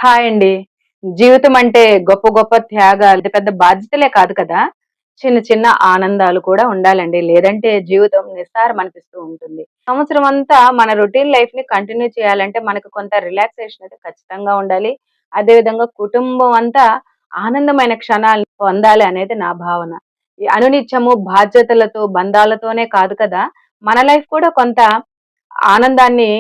Hi అండి. జీవితం అంటే గొప్ప గొప్ప త్యాగాలు, పెద్ద బాధ్యతలే కాదు కదా! చిన్న చిన్న ఆనందాలు కూడా ఉండాలండి. లేదంటే జీవితం నిస్సారం అనిపిస్తూ ఉంటుంది. సంవత్సరం అంతా మన రొటీన్ లైఫ్‌ని కంటిన్యూ చేయాలంటే మనకు కొంత రిలాక్సేషన్ అయితే ఖచ్చితంగా ఉండాలి. అదే విధంగా కుటుంబం అంతా ఆనందమైన క్షణాలు పొందాలి అనేది నా భావన. ఈ అనునిత్యము బాధ్యతలతో, బంధాలతోనే కాదు కదా! మన లైఫ్ కూడా కొంత ఆనందాన్ని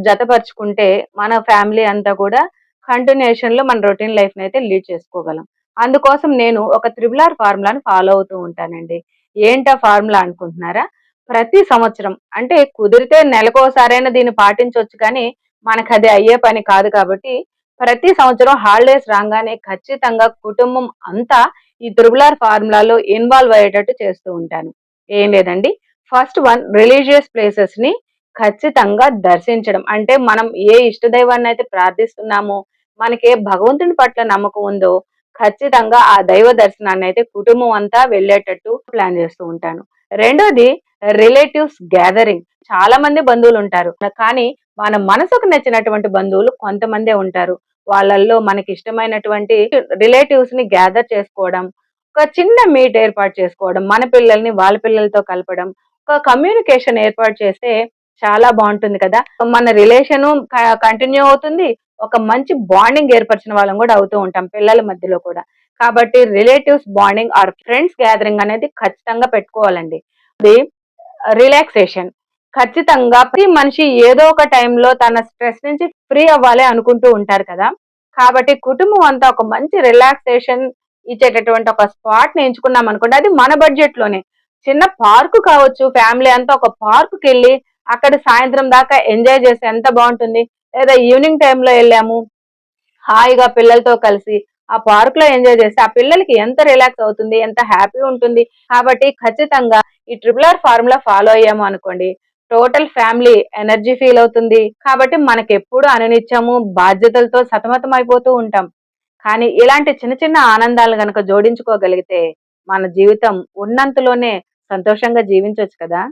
జతపరుచుకుంటే మన ఫ్యామిలీ అంతా కూడా కంటిన్యూయేషన్‌లో మన రొటీన్ లైఫ్‌నయితే లీడ్ చేసుకోగలం. అందుకోసం నేను ఒక త్రిబుల్ ఆర్ ఫార్ములాని ఫాలో అవుతూ ఉంటానండి. ఏంటా ఫార్ములా అనుకుంటున్నారా? ప్రతి సంవత్సరం అంటే కుదిరితే నెలకోసారైనా దీన్ని పాటించొచ్చు కానీ, మనకది అయ్యే పని కాదు కాబట్టి, ప్రతి సంవత్సరం హాలిడేస్ రాంగానే ఖచ్చితంగా కుటుంబం అంతా ఈ త్రిబుల్ ఆర్ ఫార్ములాలో ఇన్వాల్వ్ అయ్యేటట్టు చేస్తూ ఉంటాను. ఏం లేదండి. ఫస్ట్ వన్ రిలీజియస్ ప్లేసెస్‌ని ఖచ్చితంగా దర్శించడం. అంటే మనం ఏ ఇష్టదైవాన్నయితే ప్రార్థిస్తున్నామో, మనకే భగవంతుని పట్ల నమ్మకం ఉందో, ఖచ్చితంగా ఆ దైవ దర్శనాన్నయితే కుటుంబం అంతా వెళ్ళేటట్టు ప్లాన్ చేస్తూ ఉంటాను. రెండోది రిలేటివ్స్ గ్యాదరింగ్. చాలా మంది బంధువులుంటారు. కానీ మన మనసుకు నచ్చినటువంటి బంధువులు కొంతమందే ఉంటారు. వాళ్ళల్లో మనకిష్టమైనటువంటి రిలేటివ్స్‌ని గ్యాదర్ చేసుకోవడం, ఒక చిన్న మీట్ ఏర్పాటు చేసుకోవడం, మన పిల్లల్ని వాళ్ళ పిల్లలతో కలపడం, ఒక కమ్యూనికేషన్ ఏర్పాటు చేస్తే చాలా బావుంటుంది కదా! మన రిలేషను కంటిన్యూ అవుతుంది. ఒక మంచి బాండింగ్ ఏర్పరిచిన వాళ్ళం గూడా అవుతూ ఉంటాం పిల్లల మధ్యలో కూడా. కాబట్టి relatives bonding or friends gathering అనేది ఖచ్చితంగా పెట్టుకోవాలండి. అది రిలాక్సేషన్. ఖచ్చితంగా ప్రతి మనిషి ఏదో ఒక టైంలో తన స్ట్రెస్ నుంచి ఫ్రీ అవ్వాలి అనుకుంటూ ఉంటారు కదా! కాబట్టి కుటుంబం అంతా ఒక మంచి రిలాక్సేషన్ ఇచ్చేటటువంటి ఒక స్పాట్‌ని ఎంచుకున్నామనుకోండి, అది మన బడ్జెట్‌లోనే. చిన్న పార్కు కావచ్చు, ఫ్యామిలీ అంతా ఒక పార్క్‌కెళ్ళి అక్కడ సాయంత్రం దాకా ఎంజాయ్ చేస్తే ఎంత బావుంటుంది. లేదా ఈవినింగ్ టైమ్‌లో ఎళ్ళాము, హాయిగా పిల్లలతో కలిసి ఆ పార్క్‌లో ఎంజాయ్ చేస్తే, ఆ పిల్లలకి ఎంత రిలాక్స్ అవుతుంది, ఎంత హ్యాపీ ఉంటుంది. కాబట్టి ఖచ్చితంగా ఈ ట్రిపుల్ ఆర్ ఫార్ములా ఫాలో అయ్యాము అనుకోండి, టోటల్ ఫ్యామిలీ ఎనర్జీ ఫీల్ అవుతుంది. కాబట్టి మనకెప్పుడు అనునిత్యము బాధ్యతలతో సతమతం అయిపోతూ ఉంటాం. కానీ ఇలాంటి చిన్న చిన్న ఆనందాలు గనక జోడించుకోగలిగితే, మన జీవితం ఉన్నంతలోనే సంతోషంగా జీవించొచ్చు కదా!